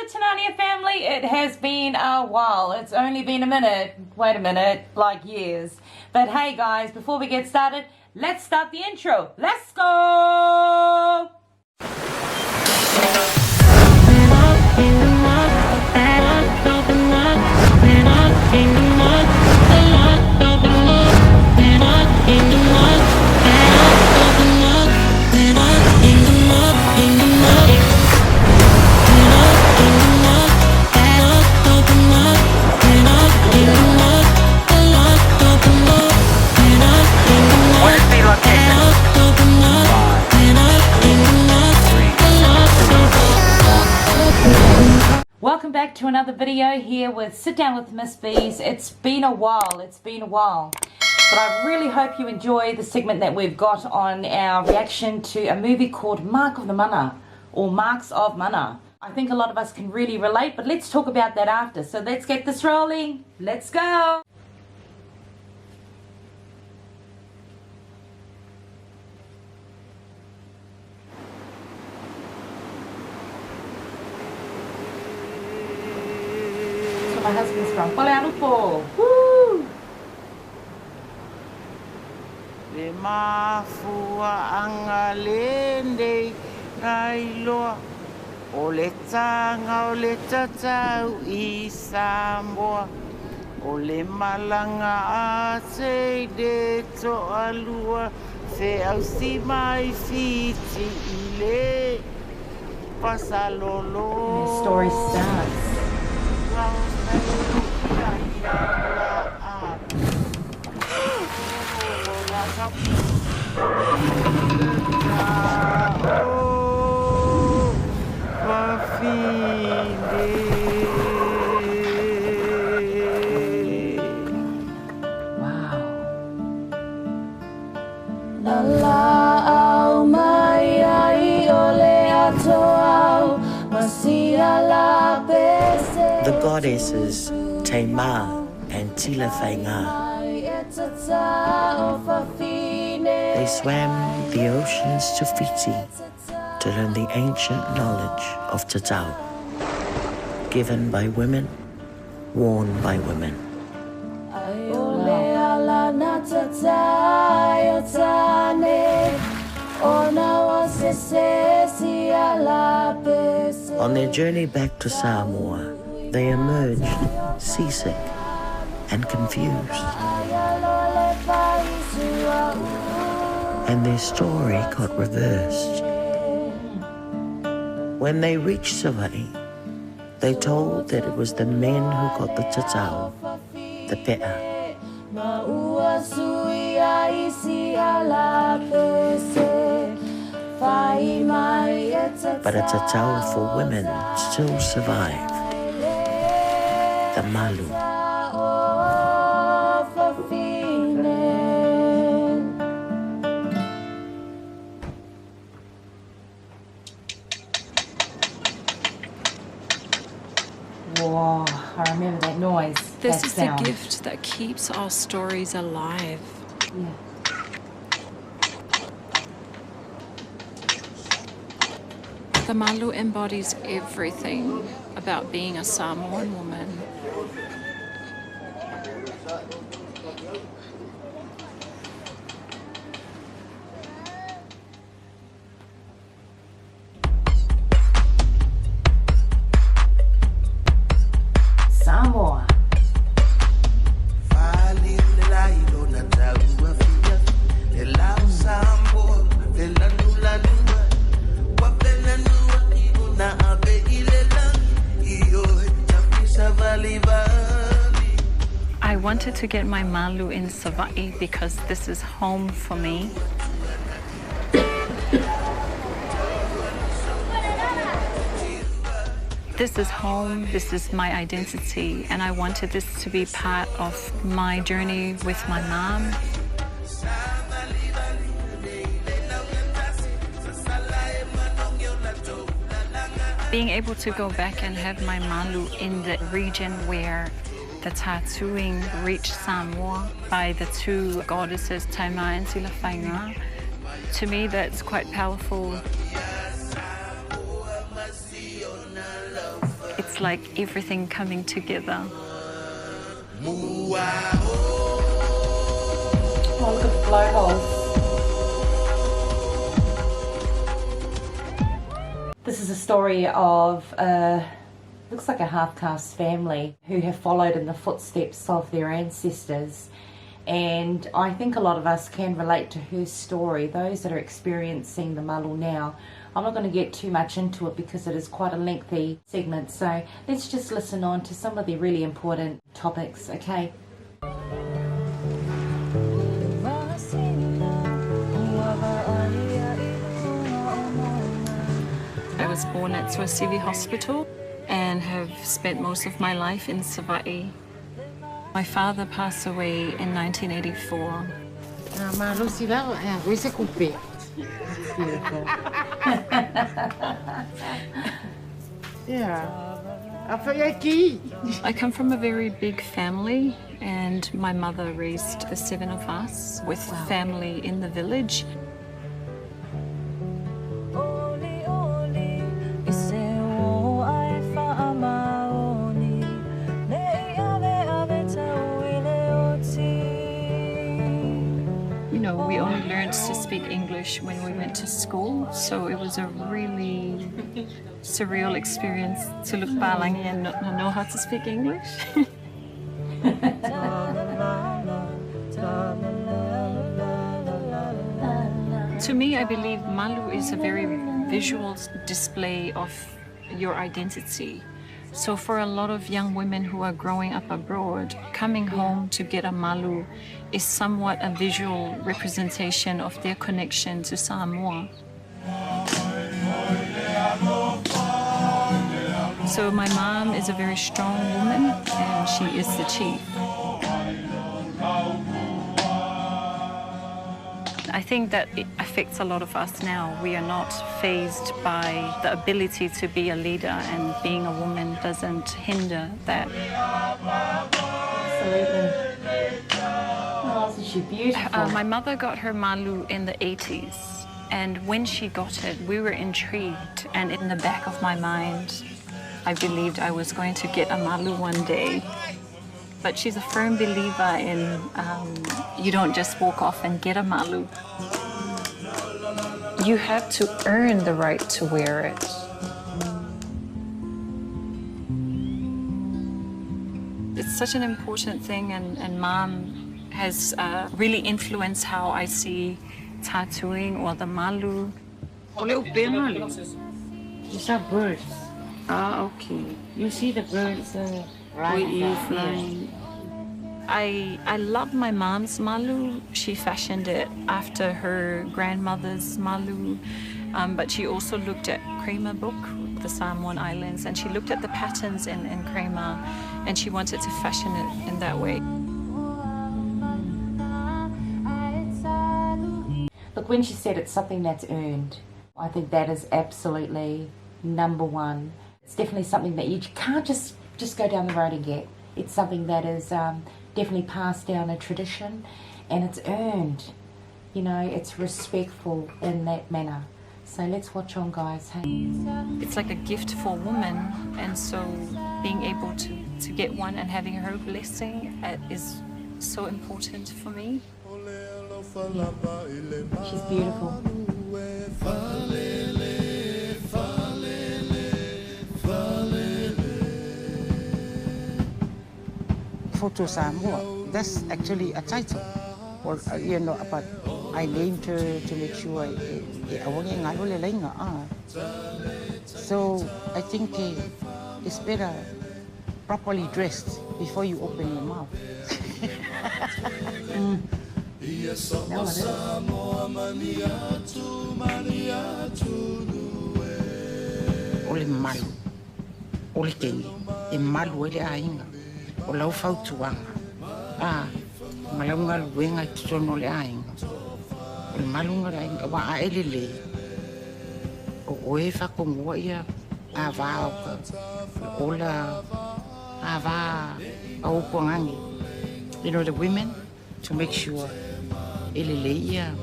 Tanania family, it has been a while. It's only been a minute. Wait a minute, like years. But hey guys, before we get started, let's start the intro. Let's go! Welcome back to another video here with Sit Down with Ms.Bees. It's been a while, but I really hope you enjoy the segment that we've got on our reaction to a movie called Mark of the Mana, or Marks of Mana. I think a lot of us can really relate, but let's talk about that after. So let's get this rolling. Let's go! My husband's from Polynesians. Woo! Le mafua anga lende ngai loa o le tanga o le tatau I Samoa o le malanga a te de to alua fe au si mai fiti I le pasalolo. The story starts. The goddesses Taima and Tilawhainga. They swam the oceans to Fiji to learn the ancient knowledge of Tatau, given by women, worn by women. On their journey back to Samoa, they emerged seasick and confused. And their story got reversed. When they reached Hawaii, they told that it was the men who got the tatau, the pe'a. But a tatau for women still survived, the Malu. Whoa, I remember that noise. This that is sound. the gift that keeps our stories alive. Yeah. The Malu embodies everything about being a Samoan woman. Samoa. I wanted to get my Malu in Hawaii because this is home for me. This is home, this is my identity, and I wanted this to be part of my journey with my mom. Being able to go back and have my Malu in the region where the tattooing reached Samoa by the two goddesses, Taima and Tilawhainga. To me, that's quite powerful. it's like everything coming together. Oh, look at the blowholes. This is a story of, looks like a half-caste family who have followed in the footsteps of their ancestors. And I think a lot of us can relate to her story, those that are experiencing the Malu now. I'm not going to get too much into it because it is quite a lengthy segment, so let's just listen on to some of the really important topics, okay? I was born at Sitdown Hospital and have spent most of my life in SAPHYRES. My father passed away in 1984. Malu sila, we se coupe. Yeah. I come from a very big family, and my mother raised the 7 of us with family in the village. We only learned to speak English when we went to school, so it was a really surreal experience to look balangi and not know how to speak English. To me, I believe Malu is a very visual display of your identity. So for a lot of young women who are growing up abroad, coming home to get a Malu is somewhat a visual representation of their connection to Samoa. So my mom is a very strong woman and she is the chief. I think that it affects a lot of us now. We are not fazed by the ability to be a leader, and being a woman doesn't hinder that. Absolutely. Oh, isn't she beautiful? My mother got her Malu in the 80s, and when she got it, we were intrigued, and in the back of my mind, I believed I was going to get a Malu one day. But she's a firm believer in you don't just walk off and get a Malu. You have to earn the right to wear it. It's such an important thing, and Mom has really influenced how I see tattooing or the Malu. These are birds. Ah, okay. You see the birds flying. I love my mom's Malu. She fashioned it after her grandmother's Malu, but she also looked at Crema book, the Samoan Islands, and she looked at the patterns in Crema, and she wanted to fashion it in that way. Look, when she said it's something that's earned, I think that is absolutely number one. It's definitely something that you can't just go down the road and get. It's something that is definitely passed down a tradition, and it's earned. You know, it's respectful in that manner. So let's watch on, guys. Hey. It's like a gift for a woman, and so being able to get one and having her blessing is so important for me. She's beautiful. Photo Samoa, that's actually a title. Or, you know, but I named her to make sure so I think it's better properly dressed before you open your mouth. No, it is. Ole Malu, ole Kenny, e Malu ele ainga, o lau fautuanga. Malaunga luenga tutono le ainga. Ole Malunga le ainga, wa a ele le. O oe whakongoa ia, a vāoka. Ola, a vā, a upuangangi. You know, the women, to make sure ele le ia,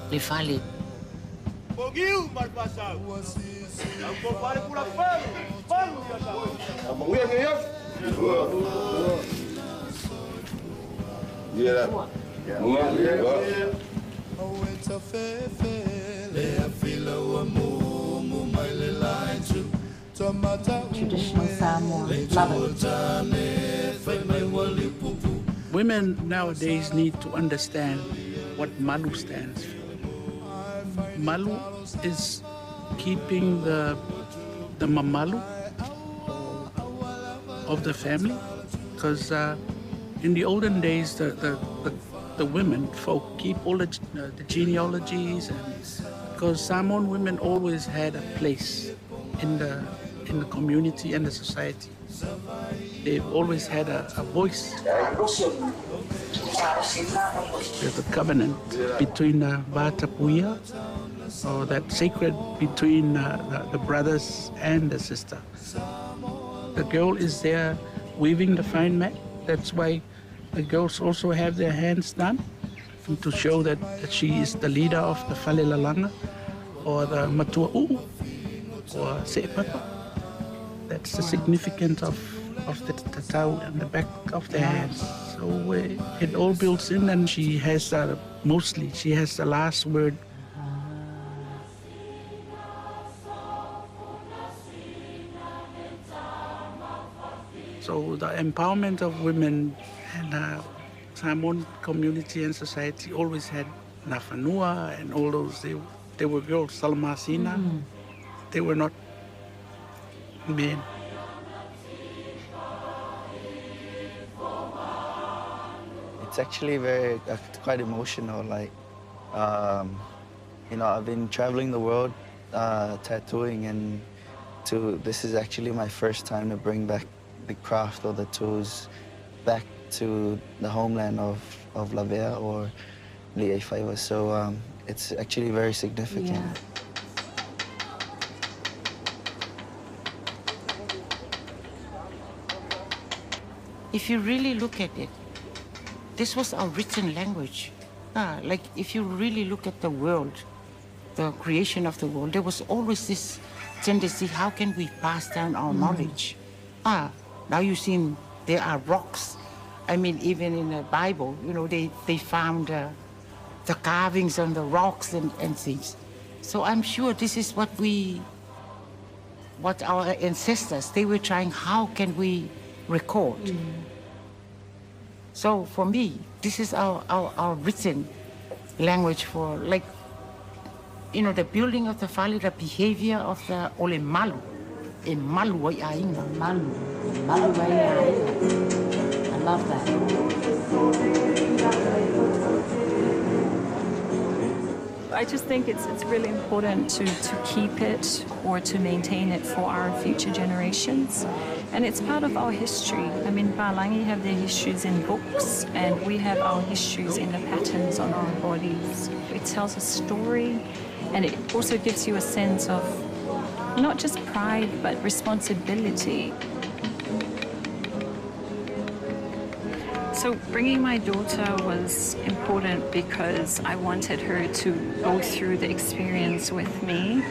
le fale. Foguinho, mas passado. Não compare por a fama. Traditional Samoan. Love it. Women nowadays need to understand what Malu stands for. Malu is keeping the mamalu of the family, because in the olden days the women folk keep all the genealogies, and because Samoan women always had a place in the community and the society. They've always had a voice. There's a covenant between Vatapuia, or that sacred between the brothers and the sister. The girl is there weaving the fine mat. That's why the girls also have their hands done, to show that she is the leader of the Falelalanga, or the Matua'u, or Se'epapa. That's the significance of the tatau and the back of the hands. So it all builds in, and she has mostly she has the last word. So the empowerment of women and Samoan community and society always had Nafanua and all those. They were girls, Salamasina. They were not men. It's actually quite emotional. Like, you know, I've been traveling the world tattooing, and this is actually my first time to bring back the craft or the tools back to the homeland of Lavea or Li'efaiwa. So it's actually very significant. Yeah. If you really look at it, this was our written language. Like if you really look at the world, the creation of the world, there was always this tendency, how can we pass down our knowledge? Now you've seen there are rocks. I mean, even in the Bible, you know, they found the carvings on the rocks and things. So I'm sure this is what our ancestors, they were trying, how can we record? So for me, this is our written language for, like, you know, the building of the fale, the behavior of the ole malu. E malu ai ainga. Malu ai ainga. I love that. I just think it's really important to keep it or to maintain it for our future generations. And it's part of our history. I mean, Palangi have their histories in books, and we have our histories in the patterns on our bodies. It tells a story, and it also gives you a sense of not just pride, but responsibility. So bringing my daughter was important because I wanted her to go through the experience with me.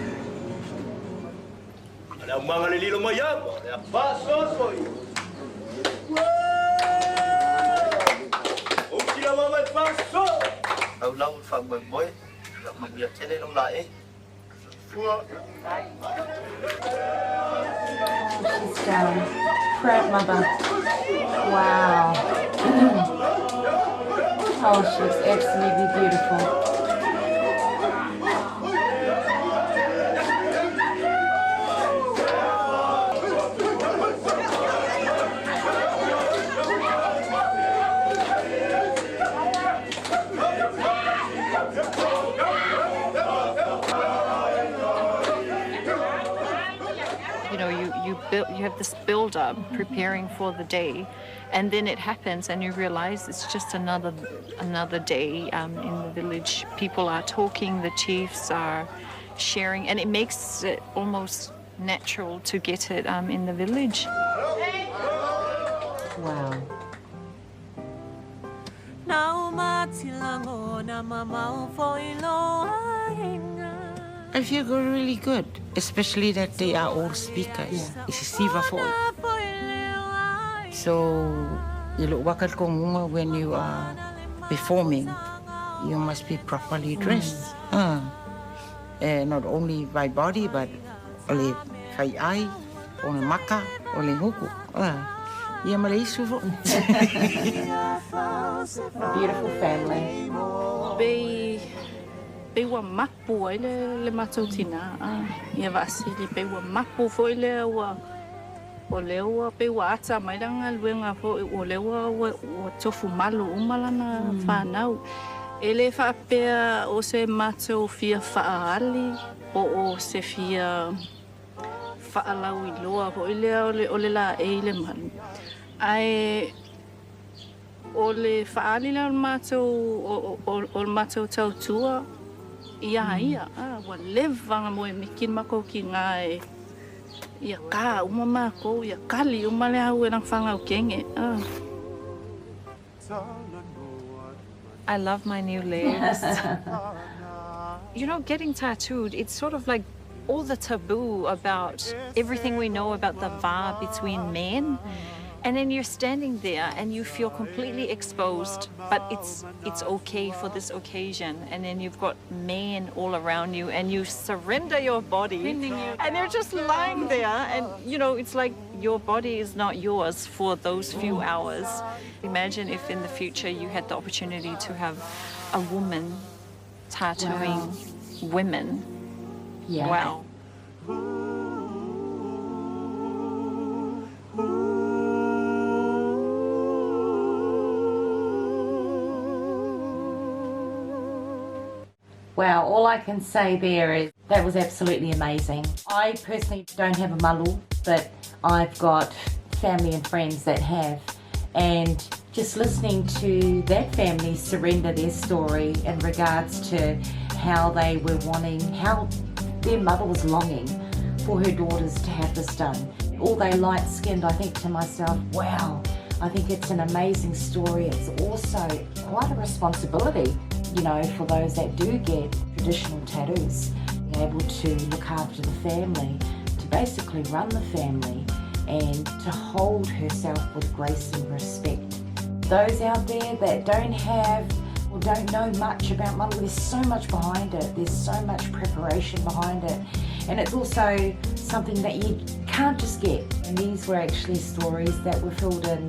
She's down. Proud mother. Wow. Oh, she's absolutely beautiful. You have this build-up preparing for the day, and then it happens and you realize it's just another day in the village. People are talking, the chiefs are sharing, and it makes it almost natural to get it in the village. Wow. I feel really good, especially that they are all speakers. Yeah. It's a siva for So, you look wakal kongunga when you are performing, you must be properly dressed. Not only by body, but ole whai ai, ole maka, ole huku. Ia malei suvo. Beautiful family. Pe wa mapu ai le matau tina. Ia vasili pe wa mapu foi le wa o lewa pe wa ata mai langa luenga fo o lewa o tofu malu umalana whanau. Ele whapea o se matau fia whaali o se fia whaalau i loa fo ilea o le la e le malu. Ai o le whaali la o le matau tautua ia wa levanga mo e mikin mako ki ngai ia ka uma mako ia kali uma le au e nang whangau kenge. I love my new legs. You know, getting tattooed, it's sort of like all the taboo about everything we know about the va between men. And then you're standing there and you feel completely exposed, but it's okay for this occasion. And then you've got men all around you and you surrender your body and you're just lying there and, you know, it's like your body is not yours for those few hours. Imagine if in the future you had the opportunity to have a woman tattooing women. Yeah. Wow. Wow, all I can say there is that was absolutely amazing. I personally don't have a malu, but I've got family and friends that have. And just listening to that family surrender their story in regards to how they were wanting, how their mother was longing for her daughters to have this done. Although light-skinned, I think to myself, wow, I think it's an amazing story. It's also quite a responsibility, you know, for those that do get traditional tattoos, being able to look after the family, to basically run the family and to hold herself with grace and respect. Those out there that don't have or don't know much about Malu, there's so much behind it, there's so much preparation behind it, and it's also something that you can't just get. And these were actually stories that were filled in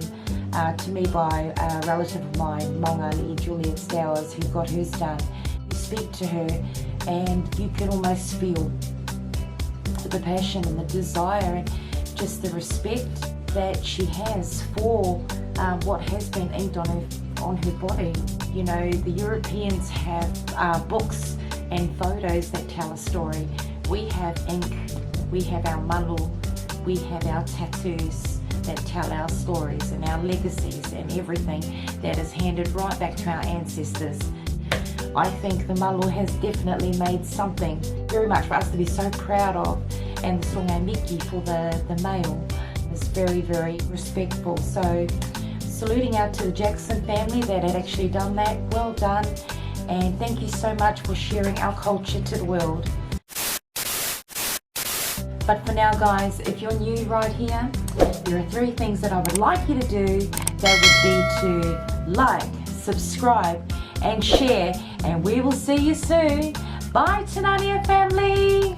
to me by a relative of mine, Maungali Juliet Stowers, who got hers done. You speak to her and you can almost feel the passion and the desire and just the respect that she has for what has been inked on her body. You know, the Europeans have books and photos that tell a story. We have ink, we have our malu, we have our tattoos that tell our stories and our legacies and everything that is handed right back to our ancestors. I think the Malu has definitely made something very much for us to be so proud of, and the Songai Miki for the male is very, very respectful. So saluting out to the Jackson family that had actually done that. Well done, and thank you so much for sharing our culture to the world. But for now guys, if you're new right here, there are 3 things that I would like you to do. That would be to like, subscribe and share, and we will see you soon. Bye Tanania family!